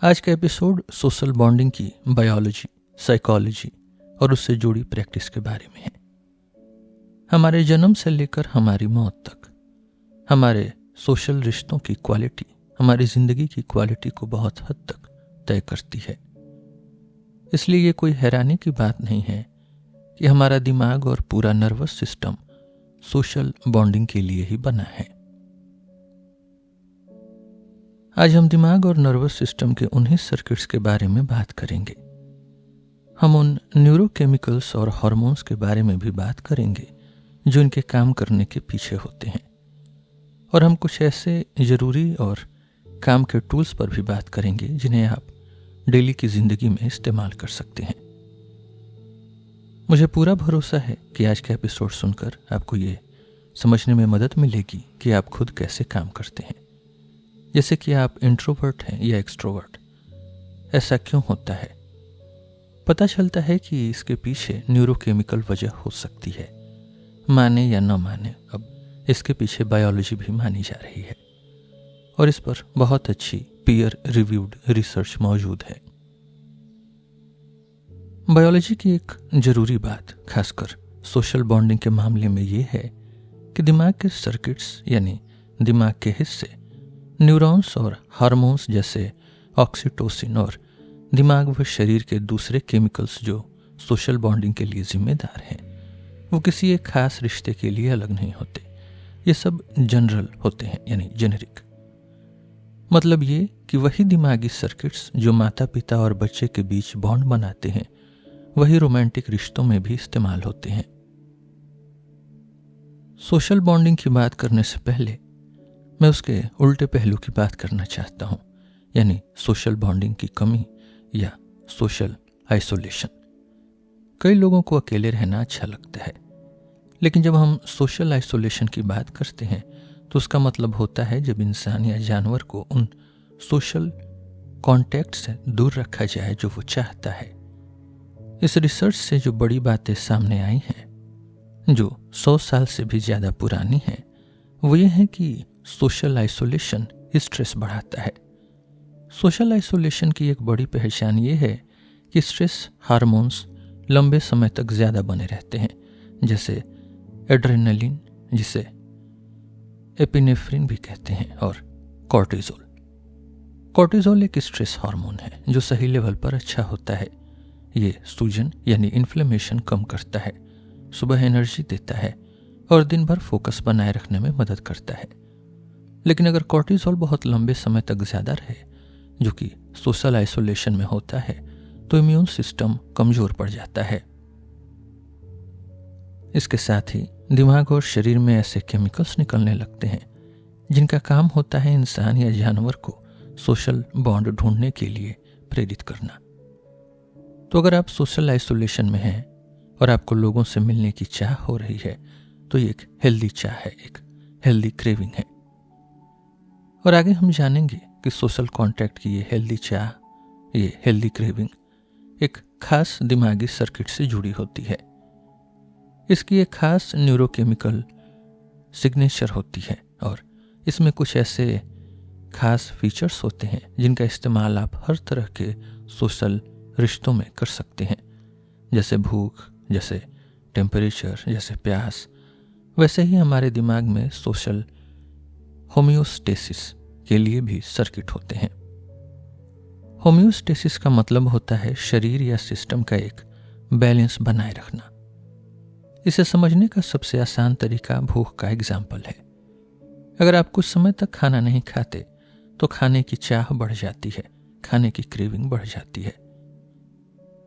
आज का episode social bonding की बायोलॉजी, साइकोलॉजी और उससे जुड़ी प्रैक्टिस के बारे में है। हमारे जन्म से लेकर हमारी मौत तक हमारे सोशल रिश्तों की क्वालिटी हमारी जिंदगी की क्वालिटी को बहुत हद तक तय करती है। इसलिए ये कोई हैरानी की बात नहीं है कि हमारा दिमाग और पूरा नर्वस सिस्टम सोशल बॉन्डिंग के लिए ही बना है। आज हम दिमाग और नर्वस सिस्टम के उन्हीं सर्किट्स के बारे में बात करेंगे। हम उन न्यूरोकेमिकल्स और हार्मोन्स के बारे में भी बात करेंगे जो इनके काम करने के पीछे होते हैं, और हम कुछ ऐसे जरूरी और काम के टूल्स पर भी बात करेंगे जिन्हें आप डेली की जिंदगी में इस्तेमाल कर सकते हैं। मुझे पूरा भरोसा है कि आज का एपिसोड सुनकर आपको ये समझने में मदद मिलेगी कि आप खुद कैसे काम करते हैं, जैसे कि आप इंट्रोवर्ट हैं या एक्सट्रोवर्ट। ऐसा क्यों होता है? पता चलता है कि इसके पीछे न्यूरोकेमिकल वजह हो सकती है। माने या न माने, अब इसके पीछे बायोलॉजी भी मानी जा रही है और इस पर बहुत अच्छी पीयर रिव्यूड रिसर्च मौजूद है। बायोलॉजी की एक जरूरी बात खासकर सोशल बॉन्डिंग के मामले में ये है कि दिमाग के सर्किट्स यानी दिमाग के हिस्से न्यूरॉन्स और हार्मोन्स जैसे ऑक्सीटोसिन और दिमाग व शरीर के दूसरे केमिकल्स जो सोशल बॉन्डिंग के लिए जिम्मेदार हैं, वो किसी एक खास रिश्ते के लिए अलग नहीं होते। ये सब जनरल होते हैं यानी जेनेरिक। मतलब ये कि वही दिमागी सर्किट्स जो माता पिता और बच्चे के बीच बॉन्ड बनाते हैं वही रोमांटिक रिश्तों में भी इस्तेमाल होते हैं। सोशल बॉन्डिंग की बात करने से पहले मैं उसके उल्टे पहलू की बात करना चाहता हूं, यानी सोशल बॉन्डिंग की कमी या सोशल आइसोलेशन। कई लोगों को अकेले रहना अच्छा लगता है, लेकिन जब हम सोशल आइसोलेशन की बात करते हैं तो उसका मतलब होता है जब इंसान या जानवर को उन सोशल कॉन्टैक्ट से दूर रखा जाए जो वो चाहता है। इस रिसर्च से जो बड़ी बातें सामने आई हैं, जो 100 साल से भी ज़्यादा पुरानी हैं, वो ये है कि सोशल आइसोलेशन स्ट्रेस बढ़ाता है। सोशल आइसोलेशन की एक बड़ी पहचान ये है कि स्ट्रेस हार्मोन्स लंबे समय तक ज़्यादा बने रहते हैं, जैसे एड्रेनलिन, जिसे एपिनेफ्रिन भी कहते हैं, और कॉर्टिजोल। कॉर्टिजोल एक स्ट्रेस हार्मोन है जो सही लेवल पर अच्छा होता है। ये सूजन यानी इन्फ्लेमेशन कम करता है, सुबह एनर्जी देता है और दिन भर फोकस बनाए रखने में मदद करता है। लेकिन अगर कॉर्टिजोल बहुत लंबे समय तक ज़्यादा रहे, जो कि सोशल आइसोलेशन में होता है, तो इम्यून सिस्टम कमज़ोर पड़ जाता है। इसके साथ ही दिमाग और शरीर में ऐसे केमिकल्स निकलने लगते हैं जिनका काम होता है इंसान या जानवर को सोशल बॉन्ड ढूंढने के लिए प्रेरित करना। तो अगर आप सोशल आइसोलेशन में हैं और आपको लोगों से मिलने की चाह हो रही है, तो ये एक हेल्दी चाह है, एक हेल्दी क्रेविंग है। और आगे हम जानेंगे कि सोशल कांटेक्ट की ये हेल्दी चाह, ये हेल्दी क्रेविंग एक खास दिमागी सर्किट से जुड़ी होती है। इसकी एक खास न्यूरोकेमिकल सिग्नेचर होती है और इसमें कुछ ऐसे खास फीचर्स होते हैं जिनका इस्तेमाल आप हर तरह के सोशल रिश्तों में कर सकते हैं, जैसे भूख, जैसे टेम्परेचर, जैसे प्यास। वैसे ही हमारे दिमाग में सोशल होम्योस्टेसिस के लिए भी सर्किट होते हैं। होम्योस्टेसिस का मतलब होता है शरीर या सिस्टम का एक बैलेंस बनाए रखना। इसे समझने का सबसे आसान तरीका भूख का एग्जाम्पल है। अगर आप कुछ समय तक खाना नहीं खाते तो खाने की चाह बढ़ जाती है, खाने की क्रेविंग बढ़ जाती है।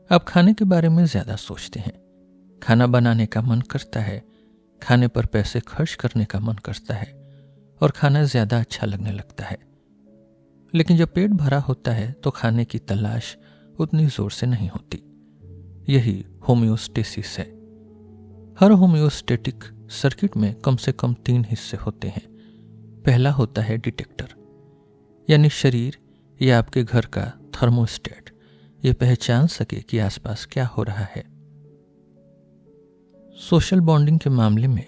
आप खाने के बारे में ज्यादा सोचते हैं, खाना बनाने का मन करता है, खाने पर पैसे खर्च करने का मन करता है और खाना ज्यादा अच्छा लगने लगता है। लेकिन जब पेट भरा होता है तो खाने की तलाश उतनी जोर से नहीं होती। यही होम्योस्टेसिस है। हर होम्योस्टेटिक सर्किट में कम से कम 3 हिस्से होते हैं। पहला होता है डिटेक्टर, यानी शरीर या आपके घर का थर्मोस्टेट ये पहचान सके कि आसपास क्या हो रहा है। सोशल बॉन्डिंग के मामले में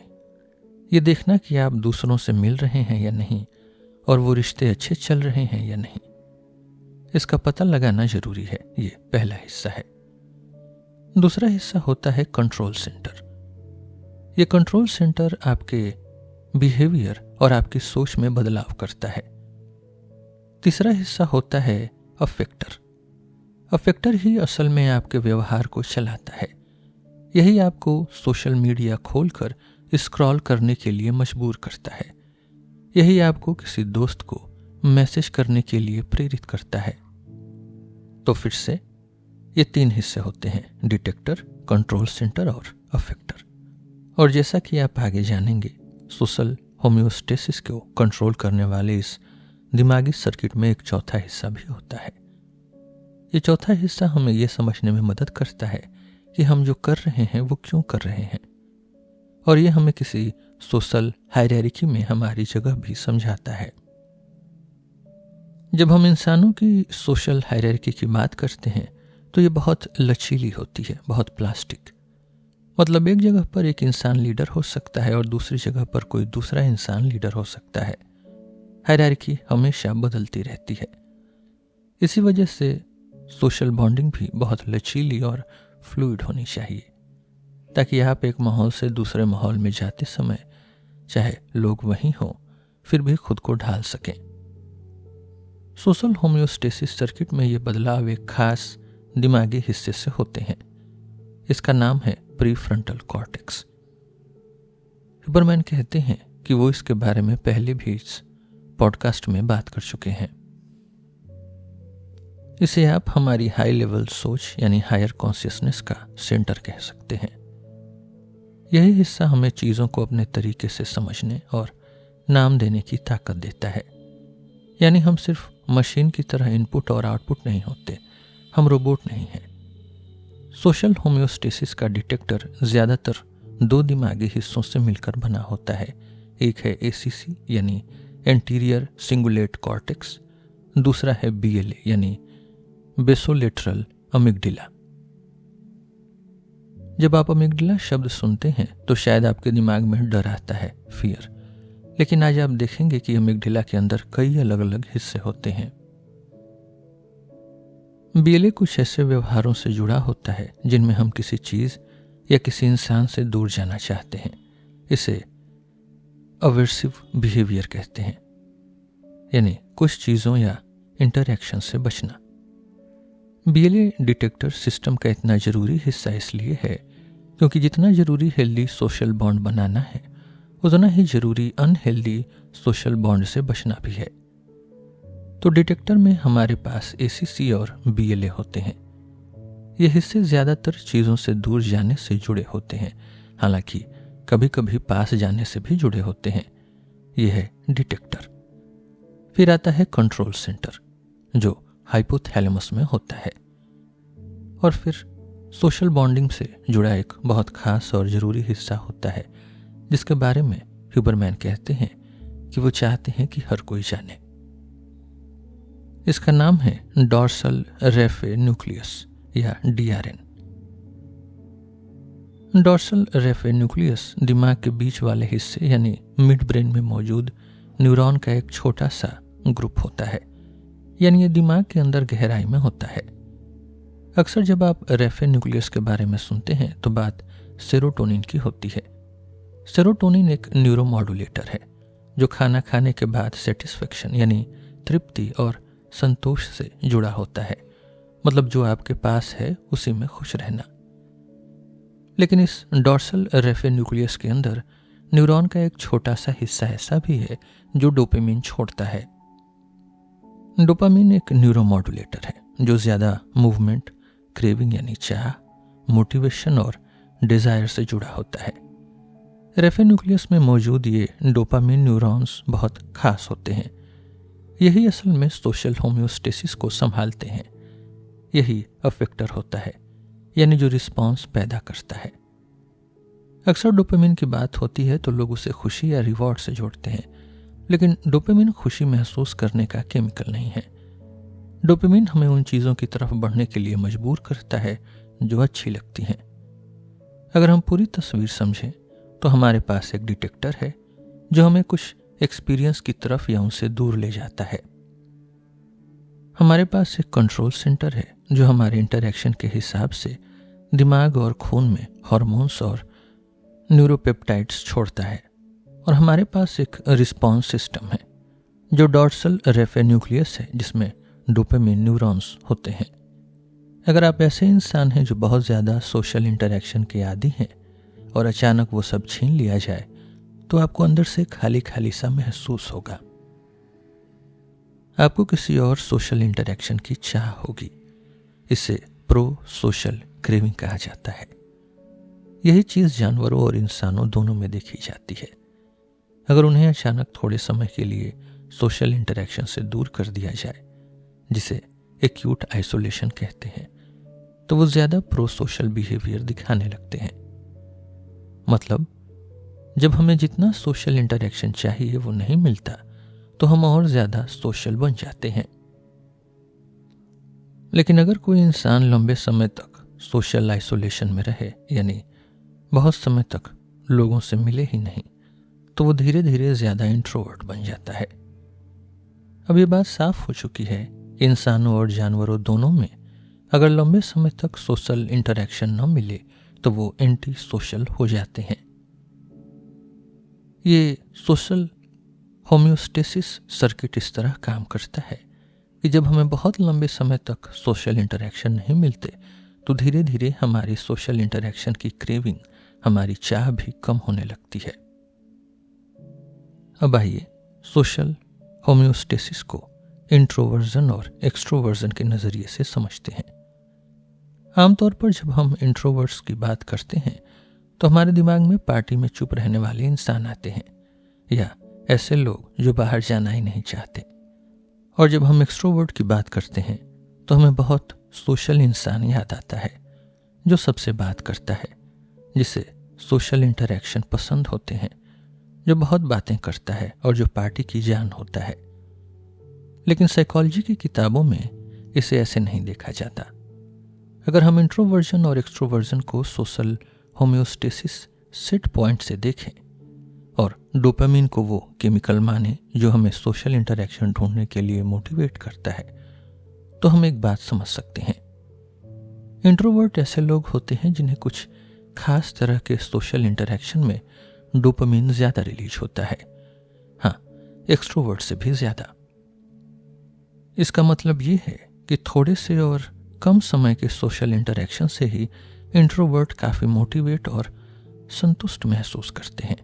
ये देखना कि आप दूसरों से मिल रहे हैं या नहीं और वो रिश्ते अच्छे चल रहे हैं या नहीं। इसका पता लगाना जरूरी है। ये पहला हिस्सा है। दूसरा हिस्सा होता है कंट्रोल सेंटर। ये कंट्रोल सेंटर आपके बिहेवियर और आपकी सोच में बदलाव करता है। तीसरा हिस्सा होता है अफेक्टर। अफेक्टर ही असल में आपके व्यवहार को चलाता है। यही आपको सोशल मीडिया खोलकर स्क्रॉल करने के लिए मजबूर करता है। यही आपको किसी दोस्त को मैसेज करने के लिए प्रेरित करता है। तो फिर से ये 3 हिस्से होते हैं, डिटेक्टर, कंट्रोल सेंटर और अफेक्टर। और जैसा कि आप आगे जानेंगे, सोशल होम्योस्टेसिस को कंट्रोल करने वाले इस दिमागी सर्किट में एक चौथा हिस्सा भी होता है। ये चौथा हिस्सा हमें यह समझने में मदद करता है कि हम जो कर रहे हैं वो क्यों कर रहे हैं, और ये हमें किसी सोशल हायरार्की में हमारी जगह भी समझाता है। जब हम इंसानों की सोशल हायरार्की की बात करते हैं तो ये बहुत लचीली होती है, बहुत प्लास्टिक। मतलब एक जगह पर एक इंसान लीडर हो सकता है और दूसरी जगह पर कोई दूसरा इंसान लीडर हो सकता है। हायरार्की हमेशा बदलती रहती है। इसी वजह से सोशल बॉन्डिंग भी बहुत लचीली और फ्लूइड होनी चाहिए, ताकि आप एक माहौल से दूसरे माहौल में जाते समय चाहे लोग वहीं हों फिर भी खुद को ढाल सकें। सोशल होम्योस्टेसिस सर्किट में ये बदलाव एक खास दिमागी हिस्से से होते हैं। इसका नाम है प्रीफ्रंटल कॉर्टेक्स। हुबरमैन कहते हैं कि वो इसके बारे में पहले भी इस पॉडकास्ट में बात कर चुके हैं। इसे आप हमारी हाई लेवल सोच यानी हायर कॉन्शियसनेस का सेंटर कह सकते हैं। यही हिस्सा हमें चीज़ों को अपने तरीके से समझने और नाम देने की ताकत देता है। यानी हम सिर्फ मशीन की तरह इनपुट और आउटपुट नहीं होते, हम रोबोट नहीं हैं। सोशल होम्योस्टेसिस का डिटेक्टर ज़्यादातर 2 दिमागी हिस्सों से मिलकर बना होता है। एक है ACC यानी एंटीरियर सिंगुलेट कॉर्टेक्स, दूसरा है BLA यानी बेसोलेटरल अमिगडिला। जब आप अमिगडिला शब्द सुनते हैं तो शायद आपके दिमाग में डर आता है, फियर। लेकिन आज आप देखेंगे कि अमिगडिला के अंदर कई अलग अलग हिस्से होते हैं। BLA कुछ ऐसे व्यवहारों से जुड़ा होता है जिनमें हम किसी चीज या किसी इंसान से दूर जाना चाहते हैं। इसे अवर्सिव बिहेवियर कहते हैं, यानी कुछ चीजों या इंटरैक्शन से बचना। BLA डिटेक्टर सिस्टम का इतना जरूरी हिस्सा इसलिए है क्योंकि जितना जरूरी हेल्दी सोशल बॉन्ड बनाना है, उतना ही जरूरी अनहेल्दी सोशल बॉन्ड से बचना भी है। तो डिटेक्टर में हमारे पास ACC और BLA होते हैं। ये हिस्से ज्यादातर चीजों से दूर जाने से जुड़े होते हैं, हालांकि कभी कभी पास जाने से भी जुड़े होते हैं। यह है डिटेक्टर। फिर आता है कंट्रोल सेंटर जो हाइपोथैलेमस में होता है, और फिर सोशल बॉन्डिंग से जुड़ा एक बहुत खास और जरूरी हिस्सा होता है जिसके बारे में हुबरमैन कहते हैं कि वो चाहते हैं कि हर कोई जाने। इसका नाम है डॉर्सल रेफे न्यूक्लियस या DRN। डॉर्सल रेफे न्यूक्लियस दिमाग के बीच वाले हिस्से यानी मिड ब्रेन में मौजूद न्यूरॉन का एक छोटा सा ग्रुप होता है, यानी ये दिमाग के अंदर गहराई में होता है। अक्सर जब आप रेफे न्यूक्लियस के बारे में सुनते हैं तो बात सेरोटोनिन की होती है। सेरोटोनिन एक न्यूरोमॉड्यूलेटर है जो खाना खाने के बाद सेटिस्फेक्शन यानी तृप्ति और संतोष से जुड़ा होता है। मतलब जो आपके पास है उसी में खुश रहना। लेकिन इस डॉर्सल रेफे न्यूक्लियस के अंदर न्यूरॉन का एक छोटा सा हिस्सा ऐसा भी है जो डोपामिन छोड़ता है। डोपामिन एक न्यूरोमॉड्यूलेटर है जो ज्यादा मूवमेंट, क्रेविंग यानी चाह, मोटिवेशन और डिजायर से जुड़ा होता है। रेफे न्यूक्लियस में मौजूद ये डोपामिन न्यूरॉन्स बहुत खास होते हैं। यही असल में सोशल होम्योस्टेसिस को संभालते हैं। यही अफेक्टर होता है, यानी जो रिस्पॉन्स पैदा करता है। अक्सर डोपामिन की बात होती है तो लोग उसे खुशी या रिवॉर्ड से जोड़ते हैं, लेकिन डोपामिन खुशी महसूस करने का केमिकल नहीं है। डोपामिन हमें उन चीज़ों की तरफ बढ़ने के लिए मजबूर करता है जो अच्छी लगती हैं। अगर हम पूरी तस्वीर समझें तो हमारे पास एक डिटेक्टर है जो हमें कुछ एक्सपीरियंस की तरफ या उनसे दूर ले जाता है। हमारे पास एक कंट्रोल सेंटर है जो हमारे इंटरैक्शन के हिसाब से दिमाग और खून में हार्मोन्स और न्यूरोपेप्टाइड्स छोड़ता है, और हमारे पास एक रिस्पॉन्स सिस्टम है जो डॉर्सल रेफे न्यूक्लियस है जिसमें डोपामिन न्यूरॉन्स होते हैं। अगर आप ऐसे इंसान हैं जो बहुत ज़्यादा सोशल इंटरैक्शन के आदी हैं और अचानक वो सब छीन लिया जाए तो आपको अंदर से खाली खाली सा महसूस होगा। आपको किसी और सोशल इंटरैक्शन की चाह होगी। इसे प्रो सोशल क्रेविंग कहा जाता है। यही चीज़ जानवरों और इंसानों दोनों में देखी जाती है। अगर उन्हें अचानक थोड़े समय के लिए सोशल इंटरैक्शन से दूर कर दिया जाए, जिसे एक्यूट आइसोलेशन कहते हैं, तो वो ज़्यादा प्रो सोशल बिहेवियर दिखाने लगते हैं। मतलब जब हमें जितना सोशल इंटरैक्शन चाहिए वो नहीं मिलता तो हम और ज़्यादा सोशल बन जाते हैं। लेकिन अगर कोई इंसान लंबे समय तक सोशल आइसोलेशन में रहे, यानी बहुत समय तक लोगों से मिले ही नहीं, तो वो धीरे धीरे ज़्यादा इंट्रोवर्ट बन जाता है। अब ये बात साफ हो चुकी है, इंसानों और जानवरों दोनों में अगर लंबे समय तक सोशल इंटरैक्शन न मिले तो वो एंटी सोशल हो जाते हैं। ये सोशल होम्योस्टेसिस सर्किट इस तरह काम करता है कि जब हमें बहुत लंबे समय तक सोशल इंटरैक्शन नहीं मिलते तो धीरे धीरे हमारी सोशल इंटरैक्शन की क्रेविंग, हमारी चाह भी कम होने लगती है। अब आइए सोशल होम्योस्टेसिस को इंट्रोवर्जन और एक्सट्रोवर्जन के नज़रिए से समझते हैं। आमतौर पर जब हम इंट्रोवर्ट्स की बात करते हैं तो हमारे दिमाग में पार्टी में चुप रहने वाले इंसान आते हैं, या ऐसे लोग जो बाहर जाना ही नहीं चाहते। और जब हम एक्सट्रोवर्ट की बात करते हैं तो हमें बहुत सोशल इंसान याद आता है, जो सबसे बात करता है, जिसे सोशल इंटरैक्शन पसंद होते हैं, जो बहुत बातें करता है और जो पार्टी की जान होता है। लेकिन साइकोलॉजी की किताबों में इसे ऐसे नहीं देखा जाता। अगर हम इंट्रोवर्जन और एक्सट्रोवर्जन को सोशल होम्योस्टेसिस सेट पॉइंट से देखें और डोपामिन को वो केमिकल माने जो हमें सोशल इंटरैक्शन ढूंढने के लिए मोटिवेट करता है, तो हम एक बात समझ सकते हैं। इंट्रोवर्ट ऐसे लोग होते हैं जिन्हें कुछ खास तरह के सोशल इंटरैक्शन में डोपामिन ज़्यादा रिलीज होता है, हाँ, एक्सट्रोवर्ट से भी ज़्यादा। इसका मतलब ये है कि थोड़े से और कम समय के सोशल इंटरैक्शन से ही इंट्रोवर्ट काफ़ी मोटिवेट और संतुष्ट महसूस करते हैं।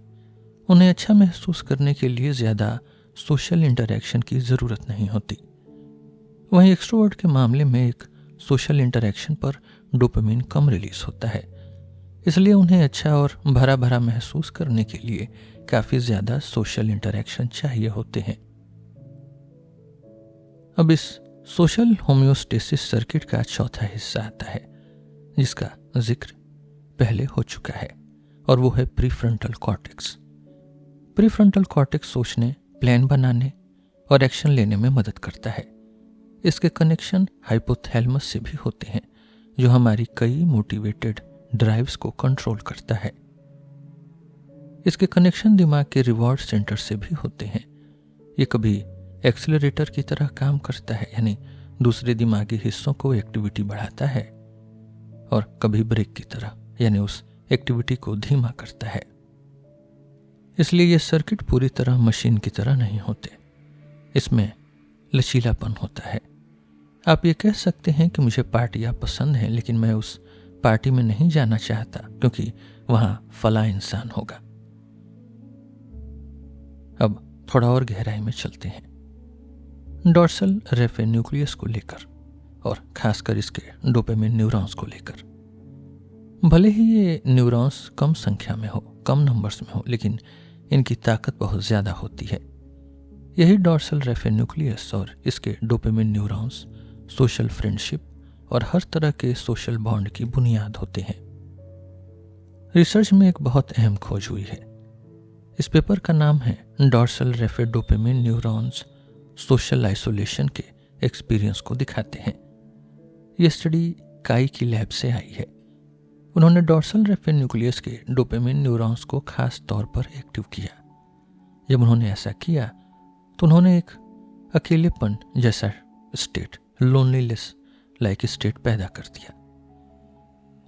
उन्हें अच्छा महसूस करने के लिए ज़्यादा सोशल इंटरैक्शन की ज़रूरत नहीं होती। वहीं एक्सट्रोवर्ट के मामले में एक सोशल इंटरैक्शन पर डोपामिन कम रिलीज होता है, इसलिए उन्हें अच्छा और भरा भरा महसूस करने के लिए काफ़ी ज़्यादा सोशल इंटरैक्शन चाहिए होते हैं। अब इस सोशल होम्योस्टेसिस सर्किट का चौथा हिस्सा आता है जिसका जिक्र पहले हो चुका है, और वो है प्रीफ्रंटल कॉर्टेक्स। प्रीफ्रंटल कॉर्टेक्स सोचने, प्लान बनाने और एक्शन लेने में मदद करता है। इसके कनेक्शन हाइपोथैलेमस से भी होते हैं जो हमारी कई मोटिवेटेड ड्राइव्स को कंट्रोल करता है। इसके कनेक्शन दिमाग के रिवॉर्ड सेंटर से भी होते हैं। ये कभी एक्सेलरेटर की तरह काम करता है, यानी दूसरे दिमागी हिस्सों को एक्टिविटी बढ़ाता है, और कभी ब्रेक की तरह, यानी उस एक्टिविटी को धीमा करता है। इसलिए ये सर्किट पूरी तरह मशीन की तरह नहीं होते, इसमें लचीलापन होता है। आप ये कह सकते हैं कि मुझे पार्टियाँ पसंद हैं, लेकिन मैं उस पार्टी में नहीं जाना चाहता क्योंकि वहाँ फला इंसान होगा। अब थोड़ा और गहराई में चलते हैं डॉर्सल रेफे न्यूक्लियस को लेकर, और खासकर इसके डोपामिन न्यूरॉन्स को लेकर। भले ही ये न्यूरॉन्स कम संख्या में हो, कम नंबर्स में हो, लेकिन इनकी ताकत बहुत ज़्यादा होती है। यही डॉर्सल रेफे न्यूक्लियस और इसके डोपामिन न्यूरॉन्स सोशल फ्रेंडशिप और हर तरह के सोशल बॉन्ड की बुनियाद होते हैं। रिसर्च में एक बहुत अहम खोज हुई है। इस पेपर का नाम है dorsal raphe dopamine neurons social isolation के एक्सपीरियंस को दिखाते हैं। यह स्टडी काई की लैब से आई है। उन्होंने डॉर्सल रेफे न्यूक्लियस के डोपामिन न्यूरॉन्स को खास तौर पर एक्टिव किया। जब उन्होंने ऐसा किया तो उन्होंने एक अकेलेपन जैसा स्टेट लोनलीनेस लाइक स्टेट पैदा कर दिया।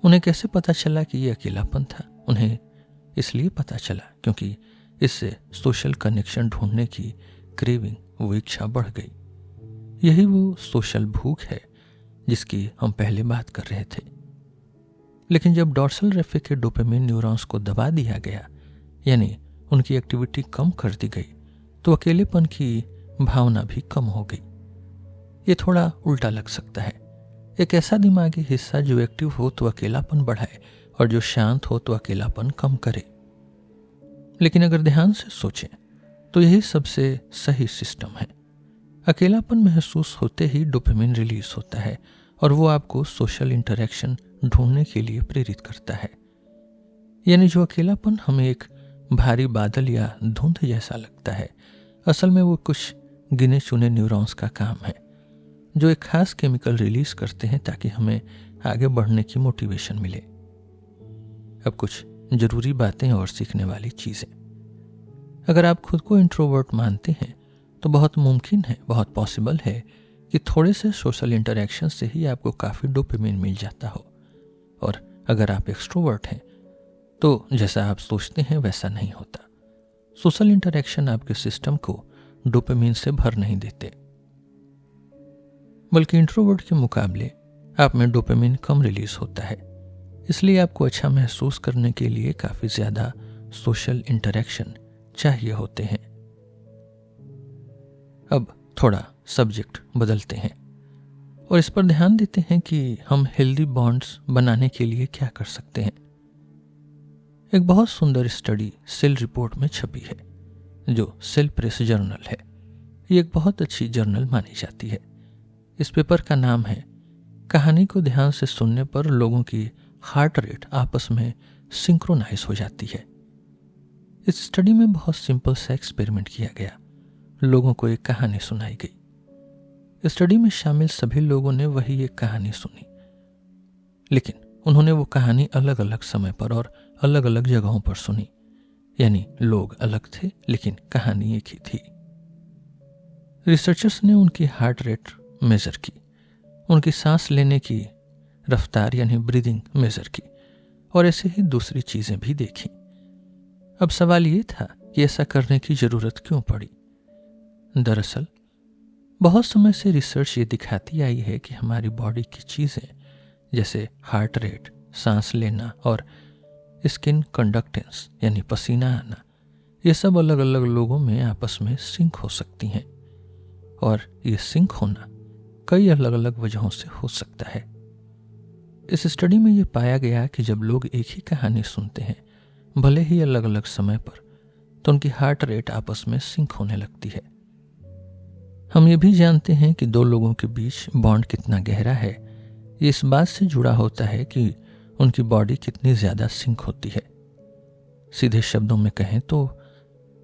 उन्हें कैसे पता चला कि ये अकेलापन था? उन्हें इसलिए पता चला क्योंकि इससे सोशल कनेक्शन ढूंढने की क्रेविंग, वो इच्छा बढ़ गई। यही वो सोशल भूख है जिसकी हम पहले बात कर रहे थे। लेकिन जब डोर्सल रेफे के डोपामिन न्यूरॉन्स को दबा दिया गया, यानी उनकी एक्टिविटी कम कर दी गई, तो अकेलेपन की भावना भी कम हो गई। ये थोड़ा उल्टा लग सकता है। एक ऐसा दिमागी हिस्सा जो एक्टिव हो तो अकेलापन बढ़ाए और जो शांत हो तो अकेलापन कम करे। लेकिन अगर ध्यान से सोचें तो यही सबसे सही सिस्टम है। अकेलापन महसूस होते ही डोपामिन रिलीज होता है और वो आपको सोशल इंटरेक्शन ढूंढने के लिए प्रेरित करता है। यानी जो अकेलापन हमें एक भारी बादल या धुंध जैसा लगता है, असल में वो कुछ गिने चुने न्यूरॉन्स का काम है जो एक खास केमिकल रिलीज करते हैं ताकि हमें आगे बढ़ने की मोटिवेशन मिले। अब कुछ जरूरी बातें और सीखने वाली चीजें। अगर आप खुद को इंट्रोवर्ट मानते हैं तो बहुत मुमकिन है, बहुत पॉसिबल है कि थोड़े से सोशल इंटरेक्शन से ही आपको काफी डोपामिन मिल जाता हो। और अगर आप एक्सट्रोवर्ट हैं तो जैसा आप सोचते हैं वैसा नहीं होता। सोशल इंटरेक्शन आपके सिस्टम को डोपामिन से भर नहीं देते, बल्कि इंट्रोवर्ट के मुकाबले आप में डोपामिन कम रिलीज होता है। इसलिए आपको अच्छा महसूस करने के लिए काफी ज्यादा सोशल इंटरेक्शन चाहिए होते हैं। अब थोड़ा सब्जेक्ट बदलते हैं और इस पर ध्यान देते हैं कि हम हेल्दी बॉन्ड्स बनाने के लिए क्या कर सकते हैं। एक बहुत सुंदर स्टडी सेल रिपोर्ट में छपी है जो सेल प्रेस जर्नल है। ये एक बहुत अच्छी जर्नल मानी जाती है। इस पेपर का नाम है कहानी को ध्यान से सुनने पर लोगों की हार्ट रेट आपस में सिंक्रोनाइज हो जाती है। इस स्टडी में बहुत सिंपल सा एक्सपेरिमेंट किया गया। लोगों को एक कहानी सुनाई गई। स्टडी में शामिल सभी लोगों ने वही एक कहानी सुनी, लेकिन उन्होंने वो कहानी अलग अलग समय पर और अलग अलग जगहों पर सुनी। यानी लोग अलग थे लेकिन कहानी एक ही थी। रिसर्चर्स ने उनकी हार्ट रेट मेजर की, उनकी सांस लेने की रफ्तार यानी ब्रीदिंग मेजर की और ऐसे ही दूसरी चीजें भी देखी। अब सवाल ये था कि ऐसा करने की जरूरत क्यों पड़ी। दरअसल बहुत समय से रिसर्च ये दिखाती आई है कि हमारी बॉडी की चीजें जैसे हार्ट रेट, सांस लेना और स्किन कंडक्टेंस यानी पसीना आना, ये सब अलग अलग लोगों में आपस में सिंक हो सकती हैं। और ये सिंक होना कई अलग अलग वजहों से हो सकता है। इस स्टडी में ये पाया गया कि जब लोग एक ही कहानी सुनते हैं, भले ही अलग अलग समय पर, तो उनकी हार्ट रेट आपस में सिंक होने लगती है। हम ये भी जानते हैं कि दो लोगों के बीच बॉन्ड कितना गहरा है ये इस बात से जुड़ा होता है कि उनकी बॉडी कितनी ज्यादा सिंक होती है। सीधे शब्दों में कहें तो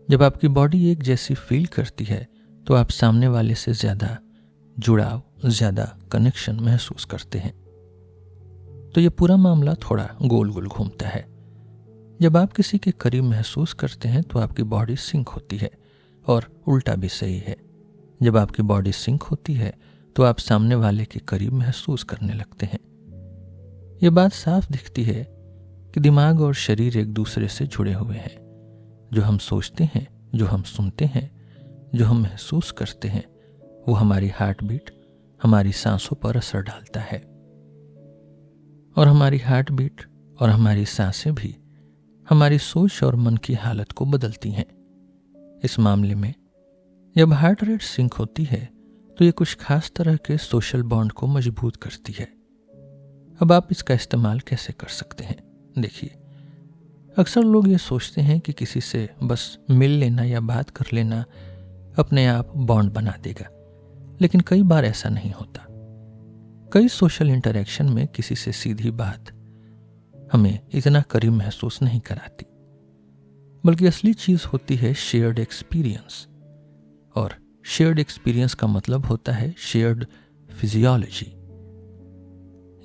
जब आपकी बॉडी एक जैसी फील करती है तो आप सामने वाले से ज्यादा जुड़ाव, ज्यादा कनेक्शन महसूस करते हैं। तो ये पूरा मामला थोड़ा गोल गोल घूमता है। जब आप किसी के करीब महसूस करते हैं तो आपकी बॉडी सिंक होती है और उल्टा भी सही है। जब आपकी बॉडी सिंक होती है तो आप सामने वाले के करीब महसूस करने लगते हैं। ये बात साफ दिखती है कि दिमाग और शरीर एक दूसरे से जुड़े हुए हैं। जो हम सोचते हैं, जो हम सुनते हैं, जो हम महसूस करते हैं, वो हमारी हार्ट बीट, हमारी सांसों पर असर डालता है। और हमारी हार्ट बीट और हमारी सांसें भी हमारी सोच और मन की हालत को बदलती हैं। इस मामले में जब हार्ट रेट सिंक होती है तो ये कुछ खास तरह के सोशल बॉन्ड को मजबूत करती है। अब आप इसका इस्तेमाल कैसे कर सकते हैं? देखिए, अक्सर लोग ये सोचते हैं कि किसी से बस मिल लेना या बात कर लेना अपने आप बॉन्ड बना देगा, लेकिन कई बार ऐसा नहीं होता। कई सोशल इंटरेक्शन में किसी से सीधी बात हमें इतना करीब महसूस नहीं कराती, बल्कि असली चीज होती है शेयर्ड एक्सपीरियंस। और शेयर्ड एक्सपीरियंस का मतलब होता है शेयर्ड फिजियोलॉजी।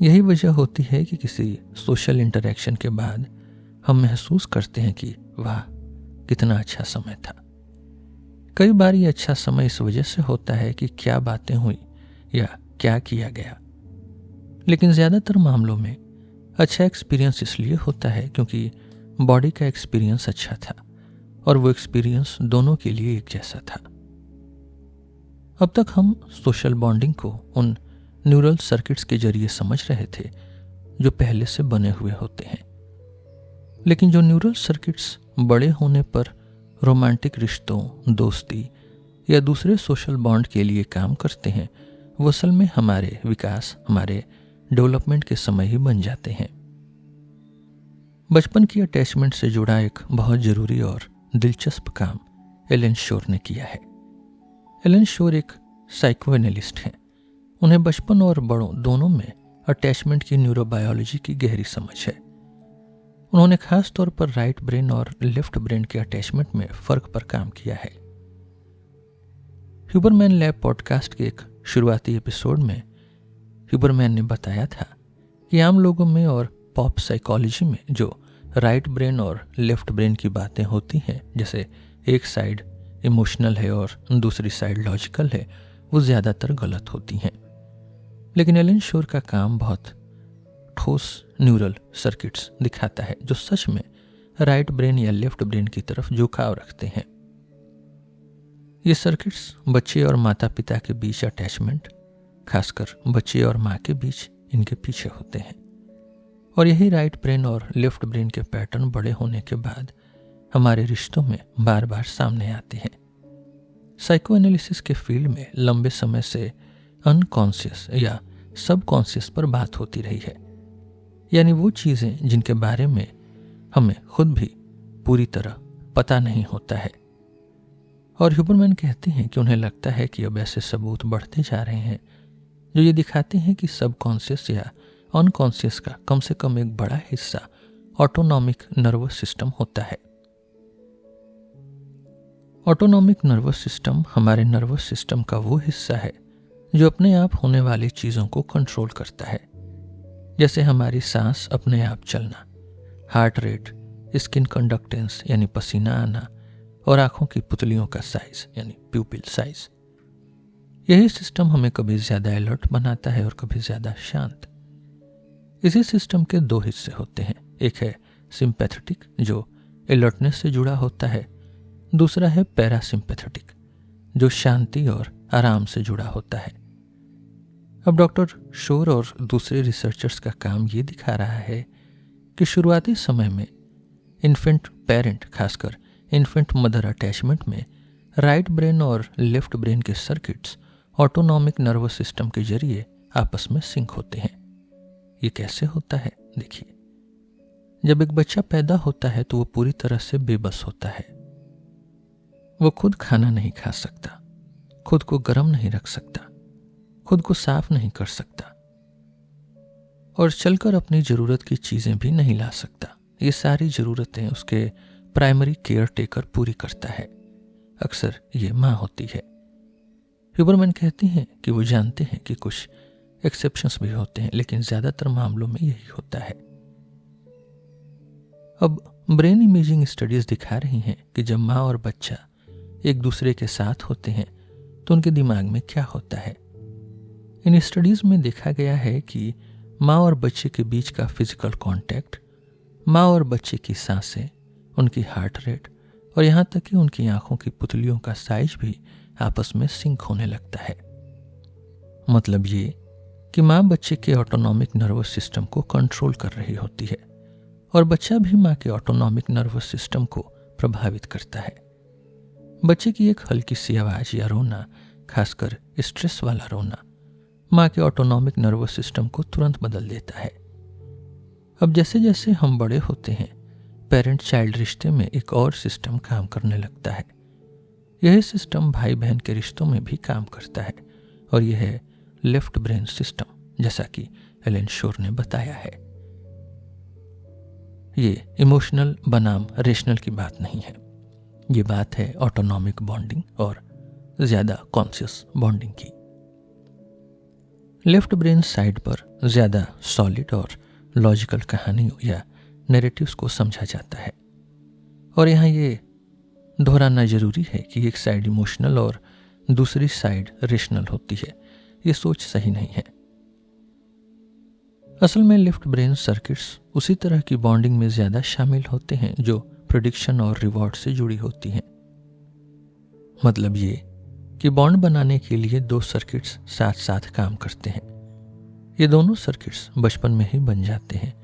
यही वजह होती है कि किसी सोशल इंटरेक्शन के बाद हम महसूस करते हैं कि वाह कितना अच्छा समय था। कई बार ये अच्छा समय इस वजह से होता है कि क्या बातें हुई या क्या किया गया। लेकिन ज़्यादातर मामलों में अच्छा एक्सपीरियंस इसलिए होता है क्योंकि बॉडी का एक्सपीरियंस अच्छा था और वो एक्सपीरियंस दोनों के लिए एक जैसा था। अब तक हम सोशल बॉन्डिंग को उन न्यूरल सर्किट्स के जरिए समझ रहे थे जो पहले से बने हुए होते हैं, लेकिन जो न्यूरल सर्किट्स बड़े होने पर रोमांटिक रिश्तों, दोस्ती या दूसरे सोशल बॉन्ड के लिए काम करते हैं, वो असल में हमारे विकास, हमारे डेवलपमेंट के समय ही बन जाते हैं। बचपन की अटैचमेंट से जुड़ा एक बहुत ज़रूरी और दिलचस्प काम एलन शोर ने किया है। एलन शोर एक साइकोएनालिस्ट हैं। उन्हें बचपन और बड़ों दोनों में अटैचमेंट की न्यूरोबायोलॉजी की गहरी समझ है। उन्होंने खास तौर पर राइट ब्रेन और लेफ्ट ब्रेन के अटैचमेंट में फ़र्क पर काम किया है। ह्यूबरमैन लैब पॉडकास्ट के एक शुरुआती एपिसोड में ह्यूबरमैन ने बताया था कि आम लोगों में और पॉप साइकोलॉजी में जो राइट ब्रेन और लेफ्ट ब्रेन की बातें होती हैं, जैसे एक साइड इमोशनल है और दूसरी साइड लॉजिकल है, वो ज़्यादातर गलत होती हैं। लेकिन एलन शोर का काम बहुत ठोस न्यूरल सर्किट्स दिखाता है जो सच में राइट ब्रेन या लेफ्ट ब्रेन की तरफ झुकाव रखते हैं। ये सर्किट्स बच्चे और माता पिता के बीच अटैचमेंट, खासकर बच्चे और माँ के बीच, इनके पीछे होते हैं। और यही राइट ब्रेन और लेफ्ट ब्रेन के पैटर्न बड़े होने के बाद हमारे रिश्तों में बार बार सामने आते हैं। साइको एनालिसिस के फील्ड में लंबे समय से अनकॉन्शियस या सबकॉन्शियस पर बात होती रही है, यानी वो चीज़ें जिनके बारे में हमें खुद भी पूरी तरह पता नहीं होता है। और ह्यूबरमैन कहते हैं कि उन्हें लगता है कि अब ऐसे सबूत बढ़ते जा रहे हैं जो ये दिखाते हैं कि सबकॉन्शियस या अनकॉन्शियस का कम से कम एक बड़ा हिस्सा ऑटोनॉमिक नर्वस सिस्टम होता है। ऑटोनॉमिक नर्वस सिस्टम हमारे नर्वस सिस्टम का वो हिस्सा है जो अपने आप होने वाली चीज़ों को कंट्रोल करता है, जैसे हमारी सांस अपने आप चलना, हार्ट रेट, स्किन कंडक्टेंस यानी पसीना आना और आंखों की पुतलियों का साइज यानी प्यूपिल साइज। यही सिस्टम हमें कभी ज़्यादा अलर्ट बनाता है और कभी ज़्यादा शांत। इसी सिस्टम के दो हिस्से होते हैं, एक है सिंपैथेटिक जो अलर्टनेस से जुड़ा होता है, दूसरा है पैरासिम्पैथेटिक जो शांति और आराम से जुड़ा होता है। अब डॉक्टर शोर और दूसरे रिसर्चर्स का काम ये दिखा रहा है कि शुरुआती समय में इन्फेंट पेरेंट, खासकर इन्फेंट मदर अटैचमेंट में राइट ब्रेन और लेफ्ट ब्रेन के सर्किट्स ऑटोनॉमिक नर्वस सिस्टम के जरिए आपस में सिंक होते हैं। ये कैसे होता है? देखिए, जब एक बच्चा पैदा होता है तो वो पूरी तरह से बेबस होता है। वो खुद खाना नहीं खा सकता, खुद को गर्म नहीं रख सकता, खुद को साफ नहीं कर सकता और चलकर अपनी ज़रूरत की चीज़ें भी नहीं ला सकता। ये सारी ज़रूरतें उसके प्राइमरी केयर टेकर पूरी करता है। अक्सर ये माँ होती है। ह्यूबरमैन कहती हैं कि वो जानते हैं कि कुछ एक्सेप्शंस भी होते हैं, लेकिन ज़्यादातर मामलों में यही होता है। अब ब्रेन इमेजिंग स्टडीज़ दिखा रही हैं कि जब माँ और बच्चा एक दूसरे के साथ होते हैं तो उनके दिमाग में क्या होता है। इन स्टडीज़ में देखा गया है कि माँ और बच्चे के बीच का फिजिकल कांटेक्ट, माँ और बच्चे की सांसें, उनकी हार्ट रेट और यहाँ तक कि उनकी आंखों की पुतलियों का साइज भी आपस में सिंक होने लगता है। मतलब ये कि माँ बच्चे के ऑटोनॉमिक नर्वस सिस्टम को कंट्रोल कर रही होती है और बच्चा भी माँ के ऑटोनॉमिक नर्वस सिस्टम को प्रभावित करता है। बच्चे की एक हल्की सी आवाज़ या रोना, खासकर स्ट्रेस वाला रोना, माँ के ऑटोनॉमिक नर्वस सिस्टम को तुरंत बदल देता है। अब जैसे जैसे हम बड़े होते हैं, पेरेंट चाइल्ड रिश्ते में एक और सिस्टम काम करने लगता है। यही सिस्टम भाई बहन के रिश्तों में भी काम करता है और यह है लेफ्ट ब्रेन सिस्टम, जैसा कि एलन शोर ने बताया है। ये इमोशनल बनाम रेशनल की बात नहीं है, ये बात है ऑटोनॉमिक बॉन्डिंग और ज़्यादा कॉन्शियस बॉन्डिंग की। लेफ्ट ब्रेन साइड पर ज़्यादा सॉलिड और लॉजिकल कहानियों या नैरेटिव्स को समझा जाता है और यहाँ ये दोहराना जरूरी है कि एक साइड इमोशनल और दूसरी साइड रेशनल होती है। ये सोच सही नहीं है। असल में लेफ्ट ब्रेन सर्किट्स उसी तरह की बॉन्डिंग में ज्यादा शामिल होते हैं जो प्रेडिक्शन और रिवॉर्ड से जुड़ी होती हैं। मतलब ये कि बॉन्ड बनाने के लिए दो सर्किट्स साथ साथ काम करते हैं। ये दोनों सर्किट्स बचपन में ही बन जाते हैं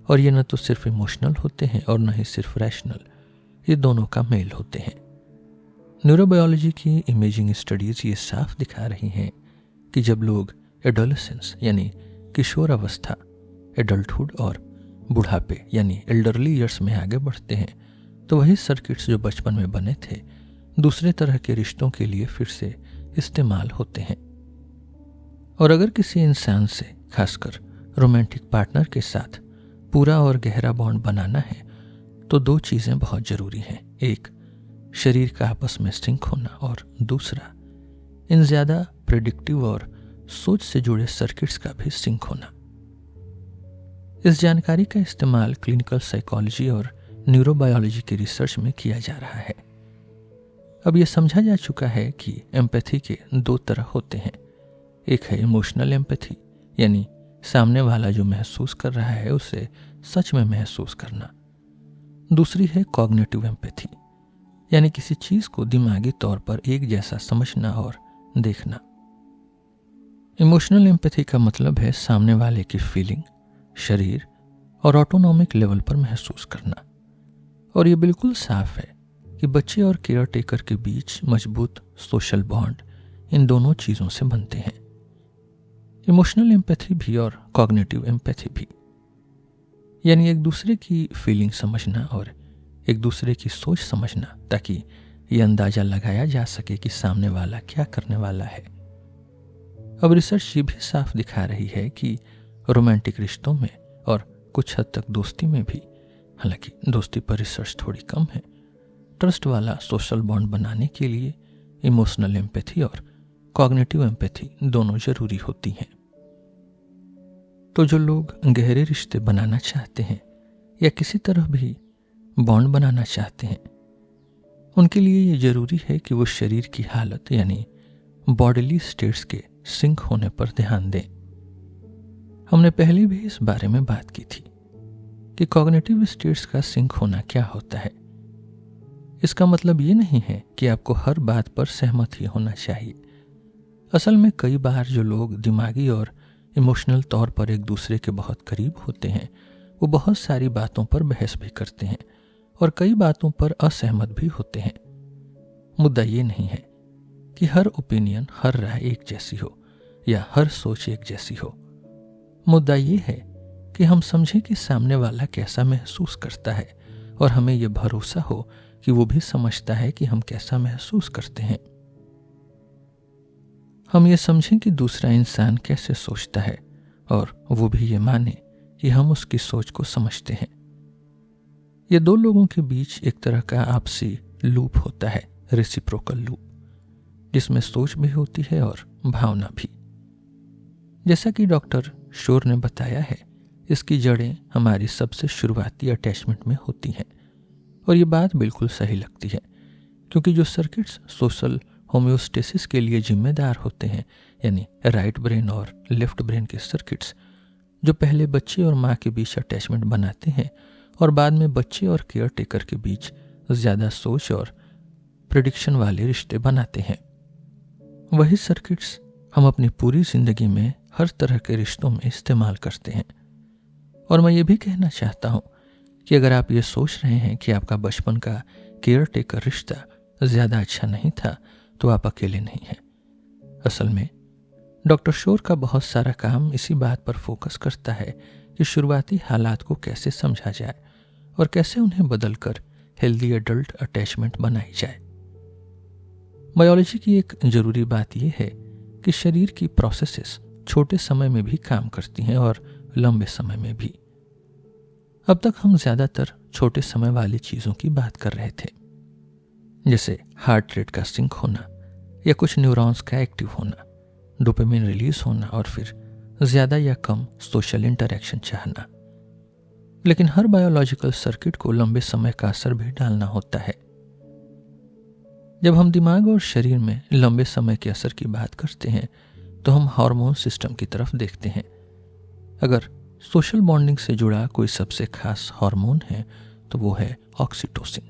और ये न तो सिर्फ इमोशनल होते हैं और न ही सिर्फ रैशनल, ये दोनों का मेल होते हैं। न्यूरोबायोलॉजी की इमेजिंग स्टडीज ये साफ दिखा रही हैं कि जब लोग एडोलेसेंस यानी किशोर अवस्था, एडल्टहुड और बुढ़ापे यानी एल्डरली ईयर्स में आगे बढ़ते हैं तो वही सर्किट्स जो बचपन में बने थे दूसरे तरह के रिश्तों के लिए फिर से इस्तेमाल होते हैं। और अगर किसी इंसान से, खासकर रोमांटिक पार्टनर के साथ पूरा और गहरा बॉन्ड बनाना है तो दो चीजें बहुत जरूरी हैं। एक, शरीर का आपस में सिंक होना और दूसरा, इन ज्यादा प्रेडिक्टिव और सोच से जुड़े सर्किट्स का भी सिंक होना। इस जानकारी का इस्तेमाल क्लिनिकल साइकोलॉजी और न्यूरोबायोलॉजी की रिसर्च में किया जा रहा है। अब यह समझा जा चुका है कि एम्पैथी के दो तरह होते हैं। एक है इमोशनल एम्पैथी, यानी सामने वाला जो महसूस कर रहा है उसे सच में महसूस करना। दूसरी है कॉग्निटिव एम्पैथी, यानी किसी चीज को दिमागी तौर पर एक जैसा समझना और देखना। इमोशनल एम्पैथी का मतलब है सामने वाले की फीलिंग, शरीर और ऑटोनॉमिक लेवल पर महसूस करना। और ये बिल्कुल साफ है कि बच्चे और केयर टेकर के बीच मजबूत सोशल बॉन्ड इन दोनों चीजों से बनते हैं, इमोशनल एम्पैथी भी और कॉग्निटिव एम्पैथी भी। यानी एक दूसरे की फीलिंग समझना और एक दूसरे की सोच समझना, ताकि ये अंदाजा लगाया जा सके कि सामने वाला क्या करने वाला है। अब रिसर्च ये भी साफ दिखा रही है कि रोमांटिक रिश्तों में और कुछ हद तक दोस्ती में भी, हालांकि दोस्ती पर रिसर्च थोड़ी कम है, ट्रस्ट वाला सोशल बॉन्ड बनाने के लिए इमोशनल एम्पैथी और कॉग्निटिव एम्पैथी दोनों जरूरी होती हैं। तो जो लोग गहरे रिश्ते बनाना चाहते हैं या किसी तरह भी बॉन्ड बनाना चाहते हैं, उनके लिए ये जरूरी है कि वो शरीर की हालत यानी बॉडीली स्टेट्स के सिंक होने पर ध्यान दें। हमने पहले भी इस बारे में बात की थी कि कॉग्निटिव स्टेट्स का सिंक होना क्या होता है। इसका मतलब ये नहीं है कि आपको हर बात पर सहमत ही होना चाहिए। असल में कई बार जो लोग दिमागी और इमोशनल तौर पर एक दूसरे के बहुत करीब होते हैं वो बहुत सारी बातों पर बहस भी करते हैं और कई बातों पर असहमत भी होते हैं। मुद्दा ये नहीं है कि हर ओपिनियन, हर राय एक जैसी हो या हर सोच एक जैसी हो। मुद्दा ये है कि हम समझें कि सामने वाला कैसा महसूस करता है और हमें यह भरोसा हो कि वो भी समझता है कि हम कैसा महसूस करते हैं। हम ये समझें कि दूसरा इंसान कैसे सोचता है और वो भी ये माने कि हम उसकी सोच को समझते हैं। ये दो लोगों के बीच एक तरह का आपसी लूप होता है, रेसिप्रोकल लूप, जिसमें सोच भी होती है और भावना भी। जैसा कि डॉक्टर शोर ने बताया है, इसकी जड़ें हमारी सबसे शुरुआती अटैचमेंट में होती हैं। और ये बात बिल्कुल सही लगती है, क्योंकि जो सर्किट्स सोशल होम्योस्टेसिस के लिए जिम्मेदार होते हैं, यानी राइट ब्रेन और लेफ्ट ब्रेन के सर्किट्स, जो पहले बच्चे और माँ के बीच अटैचमेंट बनाते हैं और बाद में बच्चे और केयर टेकर के बीच ज़्यादा सोच और प्रेडिक्शन वाले रिश्ते बनाते हैं, वही सर्किट्स हम अपनी पूरी जिंदगी में हर तरह के रिश्तों में इस्तेमाल करते हैं। और मैं ये भी कहना चाहता हूँ कि अगर आप ये सोच रहे हैं कि आपका बचपन का केयर टेकर रिश्ता ज़्यादा अच्छा नहीं था तो आप अकेले नहीं हैं। असल में डॉक्टर शोर का बहुत सारा काम इसी बात पर फोकस करता है कि शुरुआती हालात को कैसे समझा जाए और कैसे उन्हें बदलकर हेल्दी एडल्ट अटैचमेंट बनाई जाए। बायोलॉजी की एक जरूरी बात यह है कि शरीर की प्रोसेसेस छोटे समय में भी काम करती हैं और लंबे समय में भी। अब तक हम ज्यादातर छोटे समय वाली चीजों की बात कर रहे थे, जैसे हार्ट रेट का सिंक होना या कुछ न्यूरॉन्स का एक्टिव होना, डोपामिन रिलीज होना और फिर ज्यादा या कम सोशल इंटरैक्शन चाहना। लेकिन हर बायोलॉजिकल सर्किट को लंबे समय का असर भी डालना होता है। जब हम दिमाग और शरीर में लंबे समय के असर की बात करते हैं तो हम हार्मोन सिस्टम की तरफ देखते हैं। अगर सोशल बॉन्डिंग से जुड़ा कोई सबसे खास हार्मोन है तो वो है ऑक्सीटोसिन।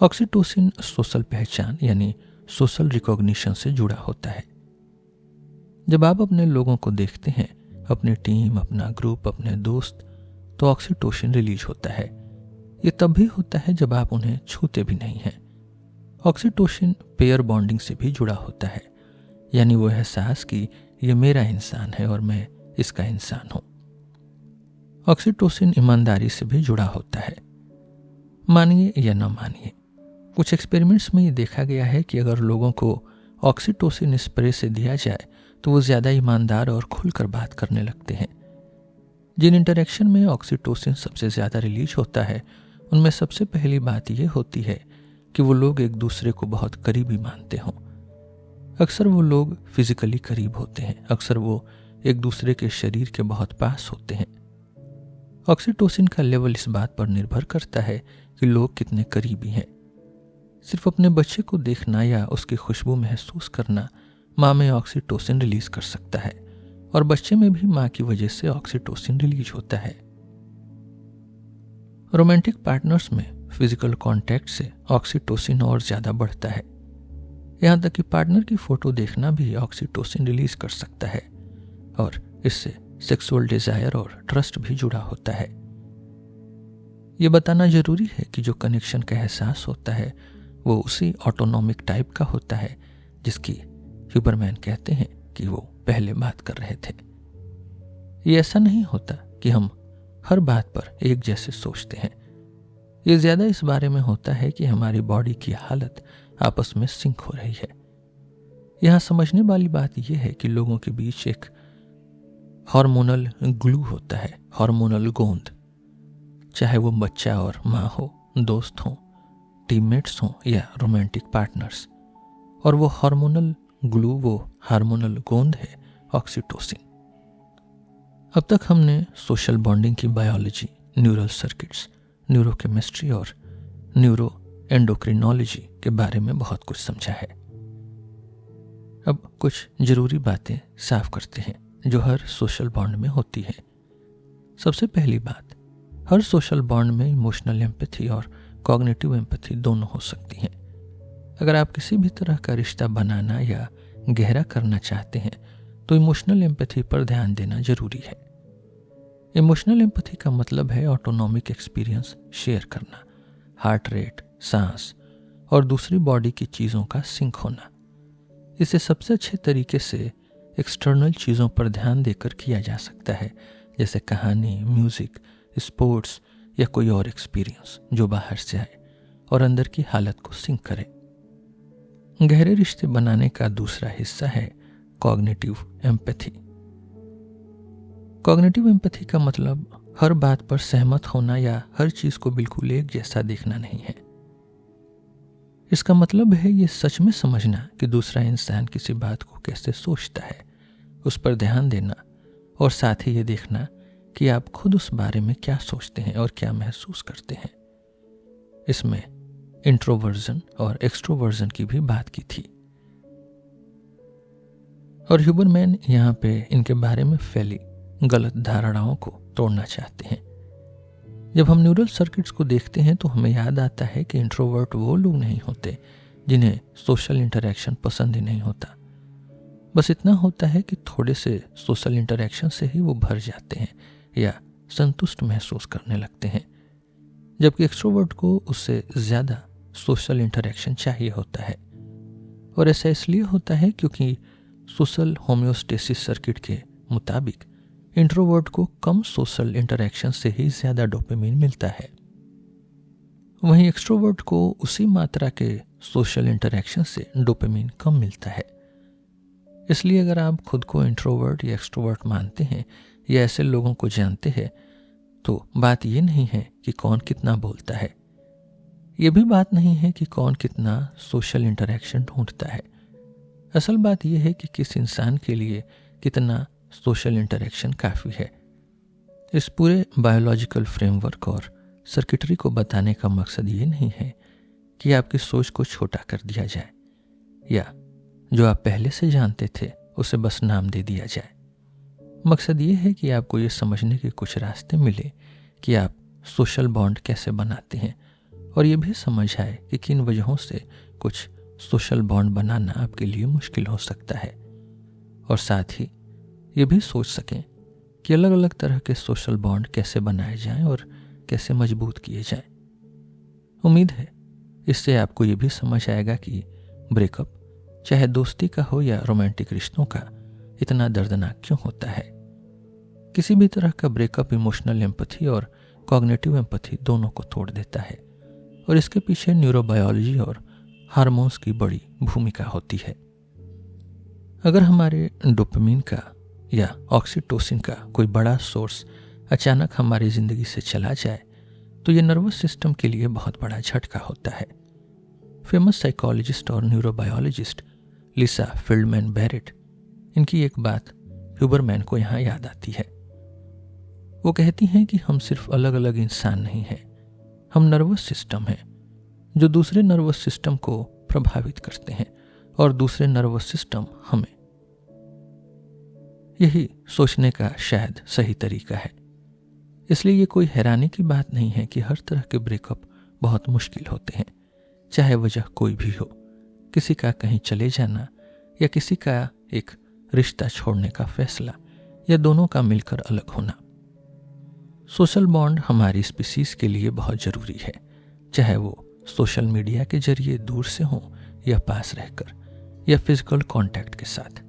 ऑक्सीटोसिन सोशल पहचान यानी सोशल रिकॉग्निशन से जुड़ा होता है। जब आप अपने लोगों को देखते हैं, अपनी टीम, अपना ग्रुप, अपने दोस्त, तो ऑक्सीटोसिन रिलीज होता है। ये तब भी होता है जब आप उन्हें छूते भी नहीं हैं। ऑक्सीटोसिन पेयर बॉन्डिंग से भी जुड़ा होता है, यानी वो एहसास कि ये मेरा इंसान है और मैं इसका इंसान हूं। ऑक्सीटोसिन ईमानदारी से भी जुड़ा होता है। मानिए या न मानिए, कुछ एक्सपेरिमेंट्स में ये देखा गया है कि अगर लोगों को ऑक्सीटोसिन स्प्रे से दिया जाए तो वो ज़्यादा ईमानदार और खुलकर बात करने लगते हैं। जिन इंटरेक्शन में ऑक्सीटोसिन सबसे ज़्यादा रिलीज होता है, उनमें सबसे पहली बात यह होती है कि वो लोग एक दूसरे को बहुत करीबी मानते हों। अक्सर वो लोग फिजिकली करीब होते हैं, अक्सर वो एक दूसरे के शरीर के बहुत पास होते हैं। ऑक्सीटोसिन का लेवल इस बात पर निर्भर करता है कि लोग कितने करीबी हैं। सिर्फ अपने बच्चे को देखना या उसकी खुशबू महसूस करना माँ में ऑक्सीटोसिन रिलीज कर सकता है, और बच्चे में भी माँ की वजह से ऑक्सीटोसिन रिलीज होता है। रोमांटिक पार्टनर्स में फिजिकल कांटेक्ट से ऑक्सीटोसिन और ज़्यादा बढ़ता है। यहाँ तक कि पार्टनर की फोटो देखना भी ऑक्सीटोसिन रिलीज कर सकता है, और इससे सेक्सुअल डिजायर और ट्रस्ट भी जुड़ा होता है। ये बताना जरूरी है कि जो कनेक्शन का एहसास होता है वो उसी ऑटोनॉमिक टाइप का होता है जिसकी ह्यूबरमैन कहते हैं कि वो पहले बात कर रहे थे। ये ऐसा नहीं होता कि हम हर बात पर एक जैसे सोचते हैं। ये ज्यादा इस बारे में होता है कि हमारी बॉडी की हालत आपस में सिंक हो रही है। यहाँ समझने वाली बात यह है कि लोगों के बीच एक हार्मोनल ग्लू होता है, हार्मोनल गोंद। चाहे वो बच्चा और माँ हो, दोस्त हो, टीममेट्स हो या रोमांटिक पार्टनर्स, और वो हार्मोनल ग्लू, वो हार्मोनल गोंद है ऑक्सीटोसिन। अब तक हमने सोशल बॉन्डिंग की बायोलॉजी, न्यूरल सर्किट्स, न्यूरोकेमिस्ट्री और न्यूरो एंडोक्रिनोलॉजी के बारे में बहुत कुछ समझा है। अब कुछ जरूरी बातें साफ करते हैं जो हर सोशल बॉन्ड में होती है। सबसे पहली बात, हर सोशल बॉन्ड में इमोशनल एम्पैथी और कॉग्निटिव एम्पैथी दोनों हो सकती हैं। अगर आप किसी भी तरह का रिश्ता बनाना या गहरा करना चाहते हैं तो इमोशनल एम्पैथी पर ध्यान देना जरूरी है। इमोशनल एम्पैथी का मतलब है ऑटोनॉमिक एक्सपीरियंस शेयर करना, हार्ट रेट, सांस और दूसरी बॉडी की चीज़ों का सिंक होना। इसे सबसे अच्छे तरीके से एक्सटर्नल चीज़ों पर ध्यान देकर किया जा सकता है, जैसे कहानी, म्यूजिक, स्पोर्ट्स या कोई और एक्सपीरियंस जो बाहर से आए और अंदर की हालत को सिंक करे। गहरे रिश्ते बनाने का दूसरा हिस्सा है कॉग्निटिव एम्पैथी। कॉग्निटिव एम्पैथी का मतलब हर बात पर सहमत होना या हर चीज को बिल्कुल एक जैसा देखना नहीं है। इसका मतलब है ये सच में समझना कि दूसरा इंसान किसी बात को कैसे सोचता है, उस पर ध्यान देना, और साथ ही ये देखना कि आप खुद उस बारे में क्या सोचते हैं और क्या महसूस करते हैं। इसमें इंट्रोवर्जन और एक्सट्रोवर्जन की भी बात की थी, और ह्यूबरमैन यहाँ पे इनके बारे में फैली गलत धारणाओं को तोड़ना चाहते हैं। जब हम न्यूरल सर्किट्स को देखते हैं तो हमें याद आता है कि इंट्रोवर्ट वो लोग नहीं होते जिन्हें सोशल इंटरेक्शन पसंद ही नहीं होता। बस इतना होता है कि थोड़े से सोशल इंटरेक्शन से ही वो भर जाते हैं या संतुष्ट महसूस करने लगते हैं, जबकि एक्सट्रोवर्ट को उससे ज़्यादा सोशल इंटरेक्शन चाहिए होता है। और ऐसा इसलिए होता है क्योंकि सोशल होम्योस्टेसिस सर्किट के मुताबिक इंट्रोवर्ट को कम सोशल इंटरेक्शन से ही ज़्यादा डोपामिन मिलता है, वहीं एक्सट्रोवर्ट को उसी मात्रा के सोशल इंटरेक्शन से डोपामिन कम मिलता है। इसलिए अगर आप खुद को इंट्रोवर्ट या एक्सट्रोवर्ट मानते हैं या ऐसे लोगों को जानते हैं तो बात ये नहीं है कि कौन कितना बोलता है, ये भी बात नहीं है कि कौन कितना सोशल इंटरेक्शन ढूंढता है। असल बात यह है कि किस इंसान के लिए कितना सोशल इंटरेक्शन काफ़ी है। इस पूरे बायोलॉजिकल फ्रेमवर्क और सर्किटरी को बताने का मकसद ये नहीं है कि आपकी सोच को छोटा कर दिया जाए या जो आप पहले से जानते थे उसे बस नाम दे दिया जाए। मकसद ये है कि आपको ये समझने के कुछ रास्ते मिले कि आप सोशल बॉन्ड कैसे बनाते हैं, और ये भी समझ आए कि किन वजहों से कुछ सोशल बॉन्ड बनाना आपके लिए मुश्किल हो सकता है, और साथ ही ये भी सोच सकें कि अलग अलग तरह के सोशल बॉन्ड कैसे बनाए जाएं और कैसे मजबूत किए जाएं। उम्मीद है इससे आपको ये भी समझ आएगा कि ब्रेकअप, चाहे दोस्ती का हो या रोमांटिक रिश्तों का, इतना दर्दनाक क्यों होता है। किसी भी तरह का ब्रेकअप इमोशनल एम्पैथी और कॉग्निटिव एम्पैथी दोनों को तोड़ देता है, और इसके पीछे न्यूरोबायोलॉजी और हार्मोन्स की बड़ी भूमिका होती है। अगर हमारे डोपामिन का या ऑक्सीटोसिन का कोई बड़ा सोर्स अचानक हमारी जिंदगी से चला जाए तो ये नर्वस सिस्टम के लिए बहुत बड़ा झटका होता है। फेमस साइकोलॉजिस्ट और न्यूरोबायोलॉजिस्ट लिसा फील्डमैन बैरेट, इनकी एक बात ह्यूबरमैन को यहाँ याद आती है। वो कहती हैं कि हम सिर्फ अलग अलग इंसान नहीं हैं, हम नर्वस सिस्टम हैं जो दूसरे नर्वस सिस्टम को प्रभावित करते हैं, और दूसरे नर्वस सिस्टम हमें। यही सोचने का शायद सही तरीका है। इसलिए ये कोई हैरानी की बात नहीं है कि हर तरह के ब्रेकअप बहुत मुश्किल होते हैं, चाहे वजह कोई भी हो, किसी का कहीं चले जाना या किसी का एक रिश्ता छोड़ने का फैसला, या दोनों का मिलकर अलग होना। सोशल बॉन्ड हमारी स्पीसीज के लिए बहुत जरूरी है, चाहे वो सोशल मीडिया के जरिए दूर से हो या पास रहकर या फिजिकल कांटेक्ट के साथ।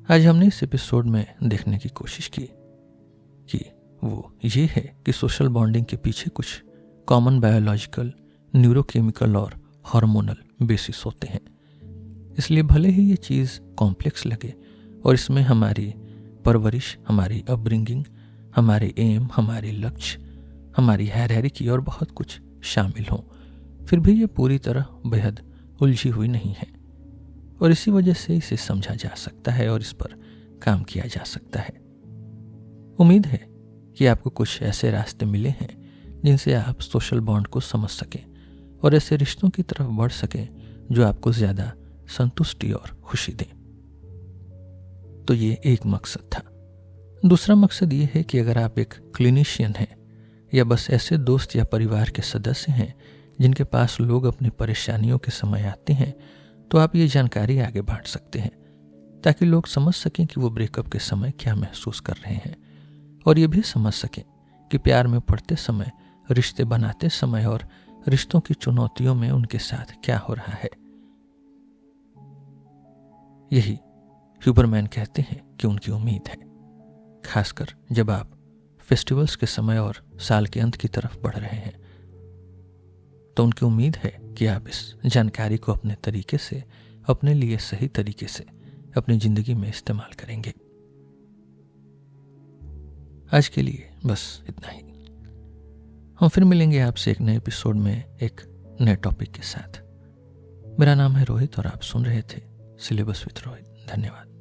आज हमने इस एपिसोड में देखने की कोशिश की कि वो ये है कि सोशल बॉन्डिंग के पीछे कुछ कॉमन बायोलॉजिकल, न्यूरोकेमिकल और हार्मोनल बेसिस होते हैं। इसलिए भले ही ये चीज़ कॉम्प्लेक्स लगे और इसमें हमारी परवरिश, हमारी अपब्रिंगिंग, हमारे एम, हमारी लक्ष्य, हमारी हायरार्की और बहुत कुछ शामिल हों, फिर भी ये पूरी तरह बेहद उलझी हुई नहीं है, और इसी वजह से इसे समझा जा सकता है और इस पर काम किया जा सकता है। उम्मीद है कि आपको कुछ ऐसे रास्ते मिले हैं जिनसे आप सोशल बॉन्ड को समझ सकें और ऐसे रिश्तों की तरफ बढ़ सकें जो आपको ज़्यादा संतुष्टि और खुशी दें। तो ये एक मकसद था। दूसरा मकसद ये है कि अगर आप एक क्लिनिशियन हैं या बस ऐसे दोस्त या परिवार के सदस्य हैं जिनके पास लोग अपनी परेशानियों के समय आते हैं, तो आप ये जानकारी आगे बांट सकते हैं ताकि लोग समझ सकें कि वो ब्रेकअप के समय क्या महसूस कर रहे हैं, और ये भी समझ सकें कि प्यार में पड़ते समय, रिश्ते बनाते समय और रिश्तों की चुनौतियों में उनके साथ क्या हो रहा है। यही ह्यूबरमैन कहते हैं कि उनकी उम्मीद है, खासकर जब आप फेस्टिवल्स के समय और साल के अंत की तरफ बढ़ रहे हैं, तो उनकी उम्मीद है कि आप इस जानकारी को अपने तरीके से, अपने लिए सही तरीके से अपनी जिंदगी में इस्तेमाल करेंगे। आज के लिए बस इतना ही। हम फिर मिलेंगे आपसे एक नए एपिसोड में एक नए टॉपिक के साथ। मेरा नाम है रोहित और आप सुन रहे थे सिलेबस विद रोहित। धन्यवाद।